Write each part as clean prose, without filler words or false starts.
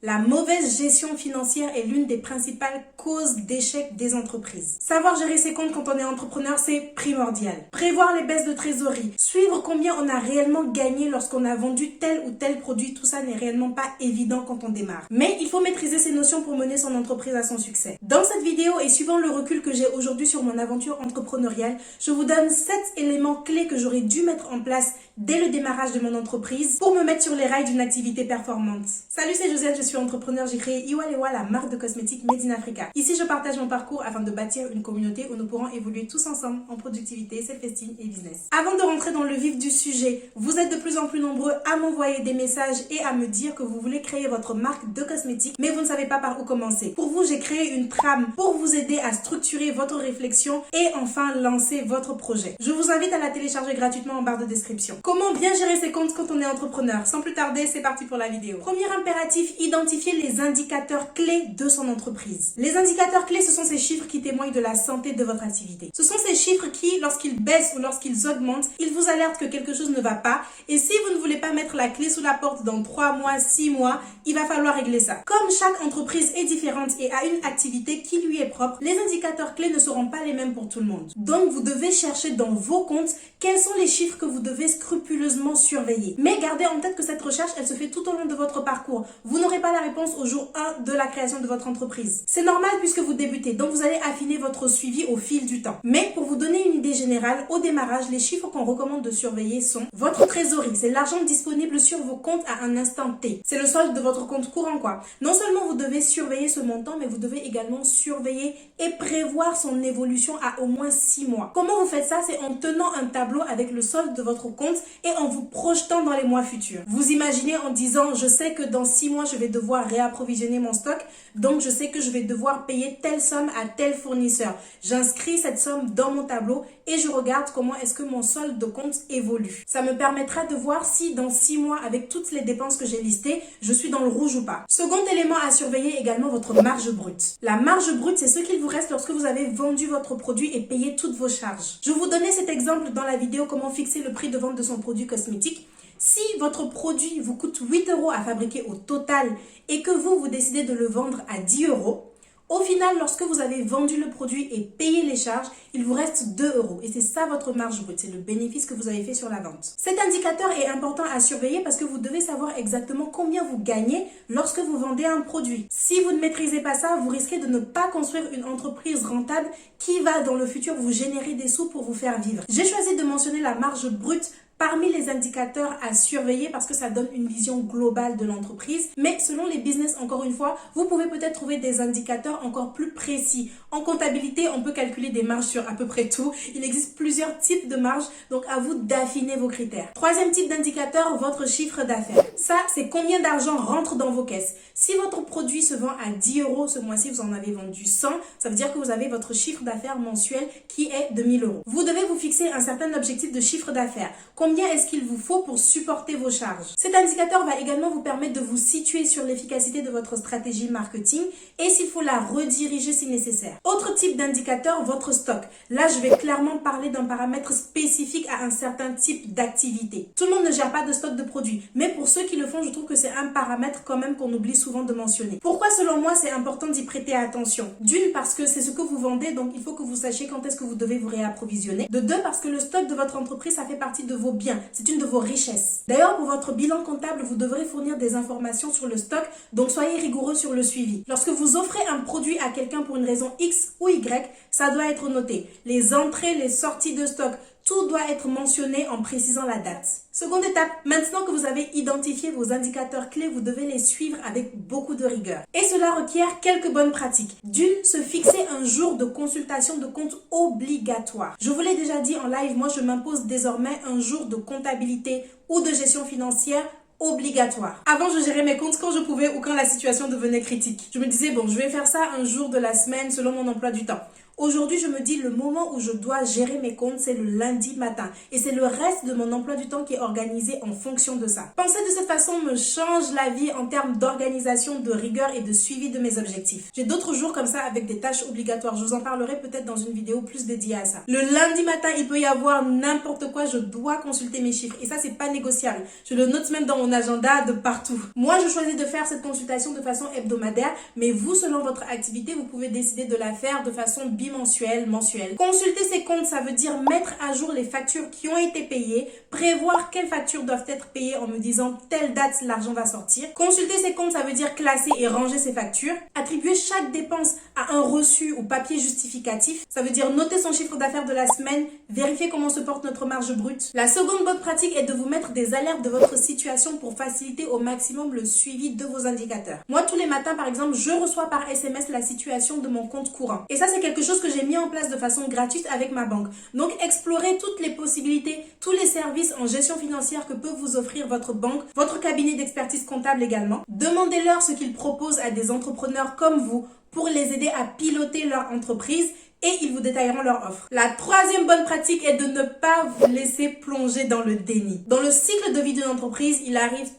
La mauvaise gestion financière est l'une des principales causes d'échec des entreprises. Savoir gérer ses comptes quand on est entrepreneur, c'est primordial. Prévoir les baisses de trésorerie, suivre combien on a réellement gagné lorsqu'on a vendu tel ou tel produit, tout ça n'est réellement pas évident quand on démarre. Mais il faut maîtriser ces notions pour mener son entreprise à son succès. Dans cette vidéo et suivant le recul que j'ai aujourd'hui sur mon aventure entrepreneuriale, je vous donne 7 éléments clés que j'aurais dû mettre en place dès le démarrage de mon entreprise pour me mettre sur les rails d'une activité performante. Salut, c'est Josiane, je suis entrepreneur, j'ai créé Iwalewa, la marque de cosmétiques Made in Africa. Ici, je partage mon parcours afin de bâtir une communauté où nous pourrons évoluer tous ensemble en productivité, self-esteem et business. Avant de rentrer dans le vif du sujet, vous êtes de plus en plus nombreux à m'envoyer des messages et à me dire que vous voulez créer votre marque de cosmétiques, mais vous ne savez pas par où commencer. Pour vous, j'ai créé une trame pour vous aider à structurer votre réflexion et enfin lancer votre projet. Je vous invite à la télécharger gratuitement en barre de description. Comment bien gérer ses comptes quand on est entrepreneur? Sans plus tarder, c'est parti pour la vidéo. Premier impératif, identifier les indicateurs clés de son entreprise. Les indicateurs clés, ce sont ces chiffres qui témoignent de la santé de votre activité. Ce sont ces chiffres qui, lorsqu'ils baissent ou lorsqu'ils augmentent, ils vous alertent que quelque chose ne va pas. Et si vous ne voulez pas mettre la clé sous la porte dans 3 mois, 6 mois, il va falloir régler ça. Comme chaque entreprise est différente et a une activité qui lui est propre, les indicateurs clés ne seront pas les mêmes pour tout le monde. Donc, vous devez chercher dans vos comptes quels sont les chiffres que vous devez scrupuleusement surveiller. Mais gardez en tête que cette recherche, elle se fait tout au long de votre parcours. Vous n'aurez pas la réponse au jour 1 de la création de votre entreprise. C'est normal puisque vous débutez, donc vous allez affiner votre suivi au fil du temps. Mais pour vous donner une idée générale, au démarrage, les chiffres qu'on recommande de surveiller sont votre trésorerie, c'est l'argent disponible sur vos comptes à un instant T. C'est le solde de votre compte courant, quoi. Non seulement vous devez surveiller ce montant, mais vous devez également surveiller et prévoir son évolution à au moins 6 mois. Comment vous faites ça? C'est en tenant un tableau avec le solde de votre compte et en vous projetant dans les mois futurs. Vous imaginez en disant, je sais que dans 6 mois, je vais devoir réapprovisionner mon stock, donc je sais que je vais devoir payer telle somme à tel fournisseur. J'inscris cette somme dans mon tableau et je regarde comment est-ce que mon solde de compte évolue. Ça me permettra de voir si dans 6 mois, avec toutes les dépenses que j'ai listées, je suis dans le rouge ou pas. Second élément à surveiller également, votre marge brute. La marge brute, c'est ce qu'il vous reste lorsque vous avez vendu votre produit et payé toutes vos charges. Je vous donnais cet exemple dans la vidéo comment fixer le prix de vente de son produit cosmétique. Si votre produit vous coûte 8 € à fabriquer au total et que vous décidez de le vendre à 10 €, au final, lorsque vous avez vendu le produit et payé les charges, il vous reste 2 €. Et c'est ça votre marge brute, c'est le bénéfice que vous avez fait sur la vente. Cet indicateur est important à surveiller parce que vous devez savoir exactement combien vous gagnez lorsque vous vendez un produit. Si vous ne maîtrisez pas ça, vous risquez de ne pas construire une entreprise rentable qui va dans le futur vous générer des sous pour vous faire vivre. J'ai choisi de mentionner la marge brute parmi les indicateurs à surveiller parce que ça donne une vision globale de l'entreprise. Mais selon les business, encore une fois, vous pouvez peut-être trouver des indicateurs encore plus précis. En comptabilité, on peut calculer des marges sur à peu près tout. Il existe plusieurs types de marges, donc à vous d'affiner vos critères. Troisième type d'indicateur, votre chiffre d'affaires. Ça, c'est combien d'argent rentre dans vos caisses. Si votre produit se vend à 10 € ce mois-ci, vous en avez vendu 100, ça veut dire que vous avez votre chiffre d'affaires mensuel qui est de 1000 €. Vous devez vous fixer un certain objectif de chiffre d'affaires. Combien est-ce qu'il vous faut pour supporter vos charges? Cet indicateur va également vous permettre de vous situer sur l'efficacité de votre stratégie marketing et s'il faut la rediriger si nécessaire. Autre type d'indicateur, votre stock. Là, je vais clairement parler d'un paramètre spécifique à un certain type d'activité. Tout le monde ne gère pas de stock de produits, mais pour ceux qui le font, je trouve que c'est un paramètre quand même qu'on oublie souvent de mentionner. Pourquoi, selon moi, c'est important d'y prêter attention? D'une, parce que c'est ce que vous vendez, donc il faut que vous sachiez quand est-ce que vous devez vous réapprovisionner. De deux, parce que le stock de votre entreprise, ça fait partie de vos biens. C'est une de vos richesses. D'ailleurs, pour votre bilan comptable, vous devrez fournir des informations sur le stock, donc soyez rigoureux sur le suivi. Lorsque vous offrez un produit à quelqu'un pour une raison X ou Y, ça doit être noté. Les entrées, les sorties de stock, tout doit être mentionné en précisant la date. Seconde étape, maintenant que vous avez identifié vos indicateurs clés, vous devez les suivre avec beaucoup de rigueur. Et cela requiert quelques bonnes pratiques. D'une, se fixer un jour de consultation de compte obligatoire. Je vous l'ai déjà dit en live, moi je m'impose désormais un jour de comptabilité ou de gestion financière obligatoire. Avant, je gérais mes comptes quand je pouvais ou quand la situation devenait critique. Je me disais, bon, je vais faire ça un jour de la semaine selon mon emploi du temps. Aujourd'hui, je me dis le moment où je dois gérer mes comptes, c'est le lundi matin. Et c'est le reste de mon emploi du temps qui est organisé en fonction de ça. Penser de cette façon me change la vie en termes d'organisation, de rigueur et de suivi de mes objectifs. J'ai d'autres jours comme ça avec des tâches obligatoires. Je vous en parlerai peut-être dans une vidéo plus dédiée à ça. Le lundi matin, il peut y avoir n'importe quoi. Je dois consulter mes chiffres. Et ça, c'est pas négociable. Je le note même dans mon agenda de partout. Moi, je choisis de faire cette consultation de façon hebdomadaire. Mais vous, selon votre activité, vous pouvez décider de la faire de façon bimensuelle, mensuelle. Consulter ses comptes, ça veut dire mettre à jour les factures qui ont été payées, prévoir quelles factures doivent être payées en me disant telle date l'argent va sortir. Consulter ses comptes, ça veut dire classer et ranger ses factures. Attribuer chaque dépense à un reçu ou papier justificatif. Ça veut dire noter son chiffre d'affaires de la semaine, vérifier comment se porte notre marge brute. La seconde bonne pratique est de vous mettre des alertes de votre situation pour faciliter au maximum le suivi de vos indicateurs. Moi, tous les matins, par exemple, je reçois par SMS la situation de mon compte courant. Et ça, c'est quelque chose que j'ai mis en place de façon gratuite avec ma banque. Donc, explorez toutes les possibilités, tous les services en gestion financière que peut vous offrir votre banque, votre cabinet d'expertise comptable également. Demandez-leur ce qu'ils proposent à des entrepreneurs comme vous pour les aider à piloter leur entreprise et ils vous détailleront leur offre. La troisième bonne pratique est de ne pas vous laisser plonger dans le déni. Dans le cycle de vie d'une entreprise, il arrive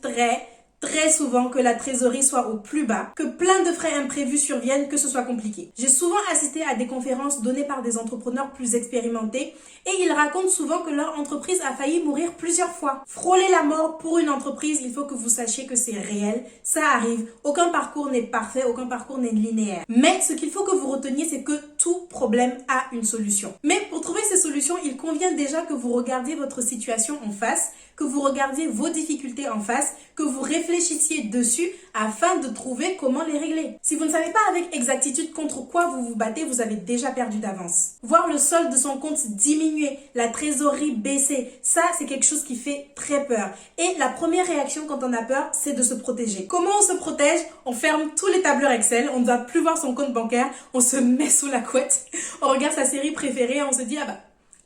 très souvent que la trésorerie soit au plus bas, que plein de frais imprévus surviennent, que ce soit compliqué. J'ai souvent assisté à des conférences données par des entrepreneurs plus expérimentés et ils racontent souvent que leur entreprise a failli mourir plusieurs fois. Frôler la mort pour une entreprise, il faut que vous sachiez que c'est réel, ça arrive. Aucun parcours n'est parfait, aucun parcours n'est linéaire. Mais ce qu'il faut que vous reteniez, c'est que tout problème a une solution. Mais pour trouver ces solutions, il convient déjà que vous regardiez votre situation en face, que vous regardiez vos difficultés en face, que vous réfléchissiez dessus afin de trouver comment les régler. Si vous ne savez pas avec exactitude contre quoi vous vous battez, vous avez déjà perdu d'avance. Voir le solde de son compte diminuer, la trésorerie baisser, ça c'est quelque chose qui fait très peur. Et la première réaction quand on a peur, c'est de se protéger. Comment on se protège? On ferme tous les tableurs Excel, on ne va plus voir son compte bancaire, on se met sous la couette, on regarde sa série préférée, on se dit ah bah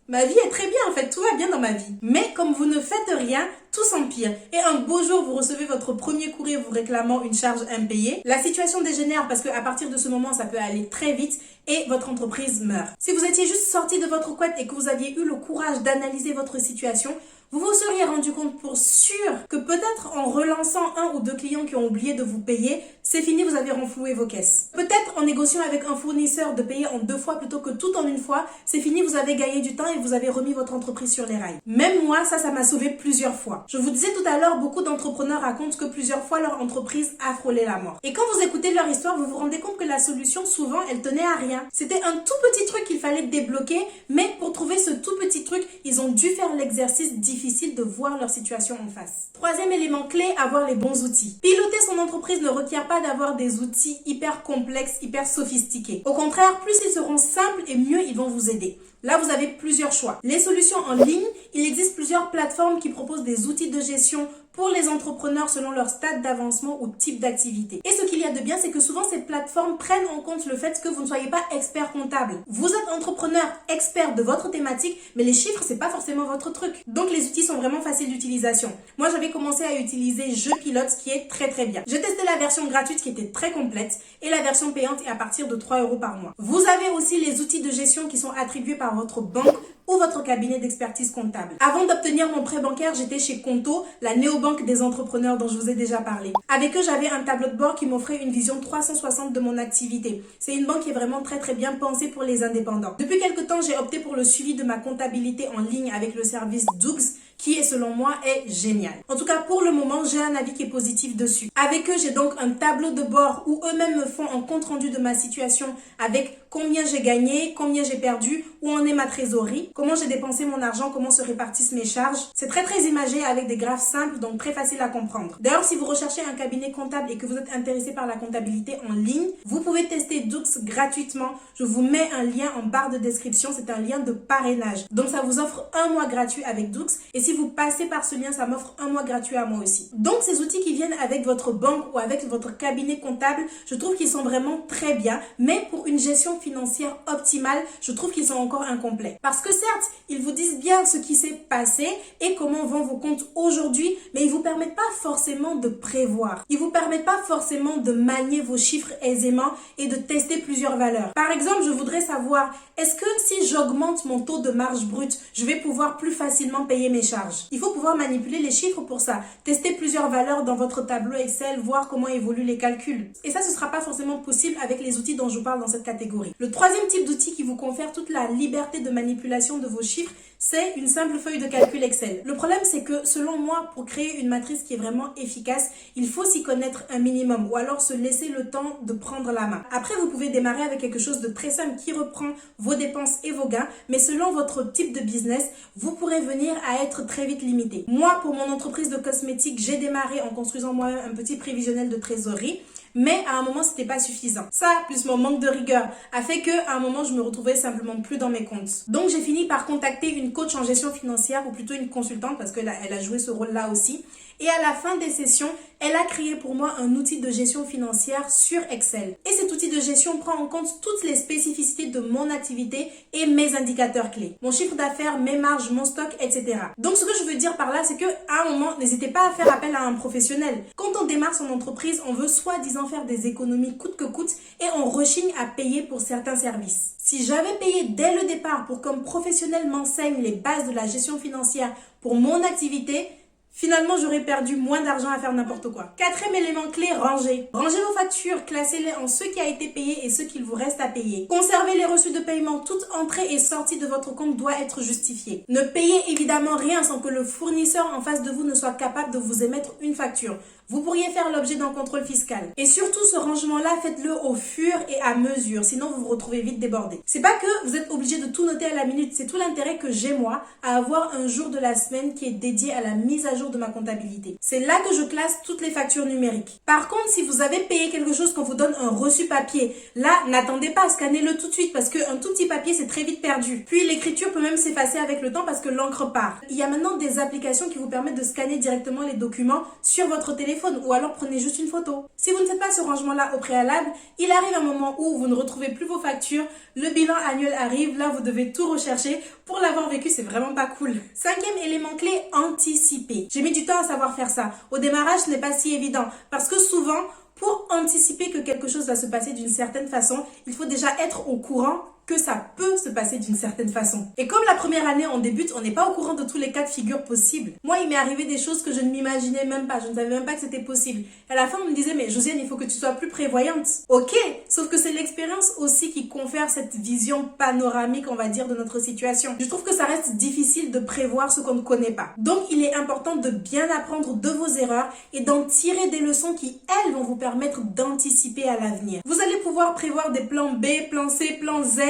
ma vie est très bien en fait, tout va bien dans ma vie. Mais comme vous ne faites rien, tout s'empire. Et un beau jour, vous recevez votre premier courrier vous réclamant une charge impayée. La situation dégénère parce qu'à partir de ce moment, ça peut aller très vite et votre entreprise meurt. Si vous étiez juste sorti de votre couette et que vous aviez eu le courage d'analyser votre situation, vous vous seriez rendu compte pour sûr que peut-être en relançant un ou deux clients qui ont oublié de vous payer, c'est fini, vous avez renfloué vos caisses. Peut-être en négociant avec un fournisseur de payer en 2 fois plutôt que tout en une fois, c'est fini, vous avez gagné du temps et vous avez remis votre entreprise sur les rails. Même moi, ça m'a sauvé plusieurs fois. Je vous disais tout à l'heure, beaucoup d'entrepreneurs racontent que plusieurs fois leur entreprise a frôlé la mort. Et quand vous écoutez leur histoire, vous vous rendez compte que la solution, souvent, elle tenait à rien. C'était un tout petit truc qu'il fallait débloquer, mais pour trouver ce tout petit truc, ils ont dû faire l'exercice difficile de voir leur situation en face. Troisième élément clé, avoir les bons outils. Piloter son entreprise ne requiert pas d'avoir des outils hyper complexes, hyper sophistiqués. Au contraire, plus ils seront simples et mieux ils vont vous aider. Là, vous avez plusieurs choix. Les solutions en ligne, il existe plusieurs plateformes qui proposent des outils de gestion pour les entrepreneurs selon leur stade d'avancement ou type d'activité. Et ce qu'il y a de bien, c'est que souvent ces plateformes prennent en compte le fait que vous ne soyez pas expert comptable. Vous êtes entrepreneur expert de votre thématique, mais les chiffres, c'est pas forcément votre truc. Donc les outils sont vraiment faciles d'utilisation. Moi, j'avais commencé à utiliser Je Pilote, qui est très bien. J'ai testé la version gratuite qui était très complète et la version payante est à partir de 3 € par mois. Vous avez aussi les outils de gestion qui sont attribués par votre banque ou votre cabinet d'expertise comptable. Avant d'obtenir mon prêt bancaire, j'étais chez Conto, la néobanque des entrepreneurs dont je vous ai déjà parlé. Avec eux, j'avais un tableau de bord qui m'offrait une vision 360 de mon activité. C'est une banque qui est vraiment très bien pensée pour les indépendants. Depuis quelques temps, j'ai opté pour le suivi de ma comptabilité en ligne avec le service Dougs, qui selon moi est génial. En tout cas, pour le moment, j'ai un avis qui est positif dessus. Avec eux, j'ai donc un tableau de bord où eux-mêmes me font un compte rendu de ma situation avec combien j'ai gagné, combien j'ai perdu, où en est ma trésorerie, comment j'ai dépensé mon argent, comment se répartissent mes charges. C'est très imagé avec des graphes simples, donc très facile à comprendre. D'ailleurs, si vous recherchez un cabinet comptable et que vous êtes intéressé par la comptabilité en ligne, vous pouvez tester Dougs gratuitement. Je vous mets un lien en barre de description, c'est un lien de parrainage. Donc ça vous offre 1 mois gratuit avec Dougs. Et si vous passez par ce lien, ça m'offre un mois gratuit à moi aussi. Donc ces outils qui viennent avec votre banque ou avec votre cabinet comptable, je trouve qu'ils sont vraiment très bien, mais pour une gestion financière optimale, je trouve qu'ils sont encore incomplets. Parce que certes, ils vous disent bien ce qui s'est passé et comment vont vos comptes aujourd'hui, mais ils vous permettent pas forcément de prévoir. Ils vous permettent pas forcément de manier vos chiffres aisément et de tester plusieurs valeurs. Par exemple, je voudrais savoir, est-ce que si j'augmente mon taux de marge brute, je vais pouvoir plus facilement payer mes charges? Il faut pouvoir manipuler les chiffres pour ça. Tester plusieurs valeurs dans votre tableau Excel, voir comment évoluent les calculs. Et ça, ce sera pas forcément possible avec les outils dont je parle dans cette catégorie. Le troisième type d'outil qui vous confère toute la liberté de manipulation de vos chiffres, c'est une simple feuille de calcul Excel. Le problème, c'est que selon moi, pour créer une matrice qui est vraiment efficace, il faut s'y connaître un minimum ou alors se laisser le temps de prendre la main. Après, vous pouvez démarrer avec quelque chose de très simple qui reprend vos dépenses et vos gains, mais selon votre type de business, vous pourrez venir à être très vite limité. Moi, pour mon entreprise de cosmétiques, j'ai démarré en construisant moi-même un petit prévisionnel de trésorerie. Mais à un moment, c'était pas suffisant. Ça, plus mon manque de rigueur, a fait que à un moment, je me retrouvais simplement plus dans mes comptes. Donc, j'ai fini par contacter une coach en gestion financière ou plutôt une consultante parce qu'elle a joué ce rôle-là aussi. Et à la fin des sessions, elle a créé pour moi un outil de gestion financière sur Excel. Et cet outil de gestion prend en compte toutes les spécificités de mon activité et mes indicateurs clés. Mon chiffre d'affaires, mes marges, mon stock, etc. Donc ce que je veux dire par là, c'est qu'à un moment, n'hésitez pas à faire appel à un professionnel. Quand on démarre son entreprise, on veut soi-disant faire des économies coûte que coûte et on rechigne à payer pour certains services. Si j'avais payé dès le départ pour qu'un professionnel m'enseigne les bases de la gestion financière pour mon activité, finalement, j'aurais perdu moins d'argent à faire n'importe quoi. Quatrième élément clé, ranger. Rangez vos factures, classez-les en ce qui a été payé et ce qu'il vous reste à payer. Conservez les reçus de paiement. Toute entrée et sortie de votre compte doit être justifiée. Ne payez évidemment rien sans que le fournisseur en face de vous ne soit capable de vous émettre une facture. Vous pourriez faire l'objet d'un contrôle fiscal. Et surtout, ce rangement-là, faites-le au fur et à mesure, sinon vous vous retrouvez vite débordé. C'est pas que vous êtes obligé de tout noter à la minute, c'est tout l'intérêt que j'ai moi à avoir un jour de la semaine qui est dédié à la mise à jour de ma comptabilité. C'est là que je classe toutes les factures numériques. Par contre, si vous avez payé quelque chose qu'on vous donne un reçu papier, là, n'attendez pas, scannez-le tout de suite parce qu'un tout petit papier, c'est très vite perdu. Puis l'écriture peut même s'effacer avec le temps parce que l'encre part. Il y a maintenant des applications qui vous permettent de scanner directement les documents sur votre téléphone ou alors prenez juste une photo. Si vous ne faites pas ce rangement-là au préalable, il arrive un moment où vous ne retrouvez plus vos factures, le bilan annuel arrive, là vous devez tout rechercher. Pour l'avoir vécu, c'est vraiment pas cool. Cinquième élément clé, anticiper. J'ai mis du temps à savoir faire ça. Au démarrage, ce n'est pas si évident parce que souvent, pour anticiper que quelque chose va se passer d'une certaine façon, il faut déjà être au courant que ça peut se passer d'une certaine façon. Et comme la première année on débute, on n'est pas au courant de tous les cas de figure possibles. Moi, il m'est arrivé des choses que je ne m'imaginais même pas. Je ne savais même pas que c'était possible. Et à la fin, on me disait, mais Josiane, il faut que tu sois plus prévoyante. Ok, sauf que c'est l'expérience aussi qui confère cette vision panoramique, on va dire, de notre situation. Je trouve que ça reste difficile de prévoir ce qu'on ne connaît pas. Donc, il est important de bien apprendre de vos erreurs et d'en tirer des leçons qui, elles, vont vous permettre d'anticiper à l'avenir. Vous allez pouvoir prévoir des plans B, plan C, plan Z,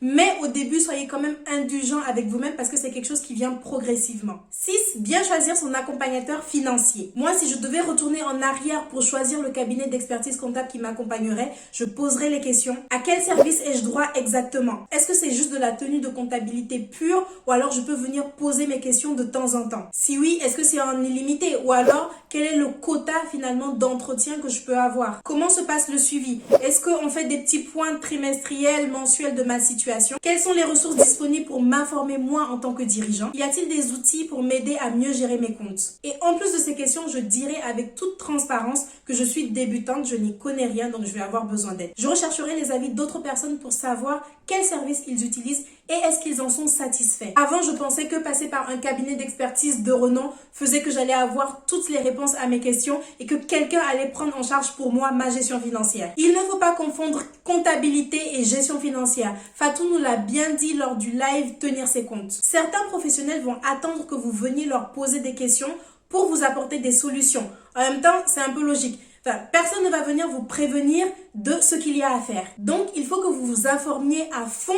mais au début, soyez quand même indulgent avec vous-même parce que c'est quelque chose qui vient progressivement. 6. Bien choisir son accompagnateur financier. Moi, si je devais retourner en arrière pour choisir le cabinet d'expertise comptable qui m'accompagnerait, je poserais les questions. À quel service ai-je droit exactement? Est-ce que c'est juste de la tenue de comptabilité pure ou alors je peux venir poser mes questions de temps en temps? Si oui, est-ce que c'est en illimité ou alors quel est le quota finalement d'entretien que je peux avoir? Comment se passe le suivi? Est-ce qu'on fait des petits points trimestriels, mensuels de ma situation? Quelles sont les ressources disponibles pour m'informer moi en tant que dirigeant? Y a-t-il des outils pour m'aider à mieux gérer mes comptes? Et en plus de ces questions, je dirais avec toute transparence que je suis débutante, je n'y connais rien, donc je vais avoir besoin d'aide. Je rechercherai les avis d'autres personnes pour savoir quels services ils utilisent et est-ce qu'ils en sont satisfaits. Avant, je pensais que passer par un cabinet d'expertise de renom faisait que j'allais avoir toutes les réponses à mes questions et que quelqu'un allait prendre en charge pour moi ma gestion financière. Il ne faut pas confondre comptabilité et gestion financière. Fatou nous l'a bien dit lors du live Tenir ses comptes. Certains professionnels vont attendre que vous veniez leur poser des questions pour vous apporter des solutions. En même temps, c'est un peu logique. Enfin, personne ne va venir vous prévenir de ce qu'il y a à faire. Donc, il faut que vous vous informiez à fond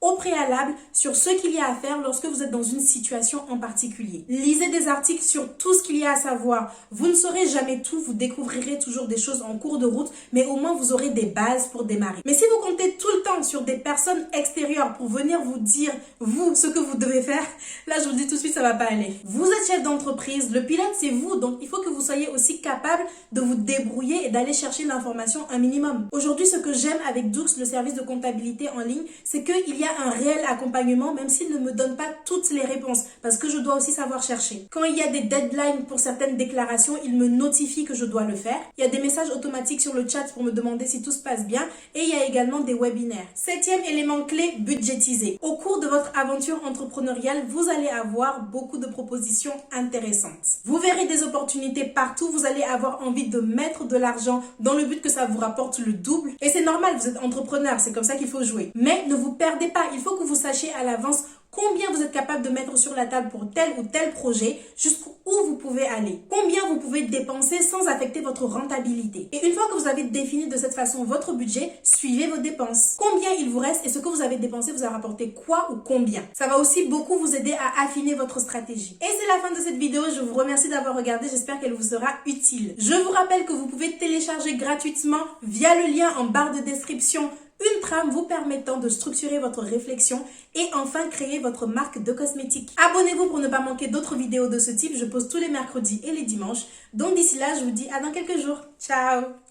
au préalable sur ce qu'il y a à faire lorsque vous êtes dans une situation en particulier. Lisez des articles sur tout ce qu'il y a à savoir. Vous ne saurez jamais tout, vous découvrirez toujours des choses en cours de route, mais au moins vous aurez des bases pour démarrer. Mais si vous comptez tout le temps sur des personnes extérieures pour venir vous dire, vous, ce que vous devez faire, là je vous dis tout de suite, ça va pas aller. Vous êtes chef d'entreprise, le pilote c'est vous, donc il faut que vous soyez aussi capable de vous débrouiller et d'aller chercher l'information un minimum. Aujourd'hui, ce que j'aime avec Doux, le service de comptabilité en ligne, c'est qu'il y a un réel accompagnement, même s'il ne me donne pas toutes les réponses, parce que je dois aussi savoir chercher. Quand il y a des deadlines pour certaines déclarations, il me notifie que je dois le faire. Il y a des messages automatiques sur le chat pour me demander si tout se passe bien, et il y a également des webinaires. Septième élément clé, budgétiser. Au cours de votre aventure entrepreneuriale, vous allez avoir beaucoup de propositions intéressantes. Vous verrez des opportunités partout, vous allez avoir envie de mettre de l'argent dans le but que ça vous rapporte le double. Et c'est normal, vous êtes entrepreneur, c'est comme ça qu'il faut jouer. Mais ne vous perdez pas, il faut que vous sachiez à l'avance combien vous êtes capable de mettre sur la table pour tel ou tel projet, jusqu'où vous pouvez aller. Combien vous pouvez dépenser sans affecter votre rentabilité. Et une fois que vous avez défini de cette façon votre budget, suivez vos dépenses. Combien il vous reste et ce que vous avez dépensé vous a rapporté quoi ou combien. Ça va aussi beaucoup vous aider à affiner votre stratégie. Et c'est la fin de cette vidéo. Je vous remercie d'avoir regardé. J'espère qu'elle vous sera utile. Je vous rappelle que vous pouvez télécharger gratuitement via le lien en barre de description une trame vous permettant de structurer votre réflexion et enfin créer votre marque de cosmétiques. Abonnez-vous pour ne pas manquer d'autres vidéos de ce type. Je poste tous les mercredis et les dimanches. Donc d'ici là, je vous dis à dans quelques jours. Ciao!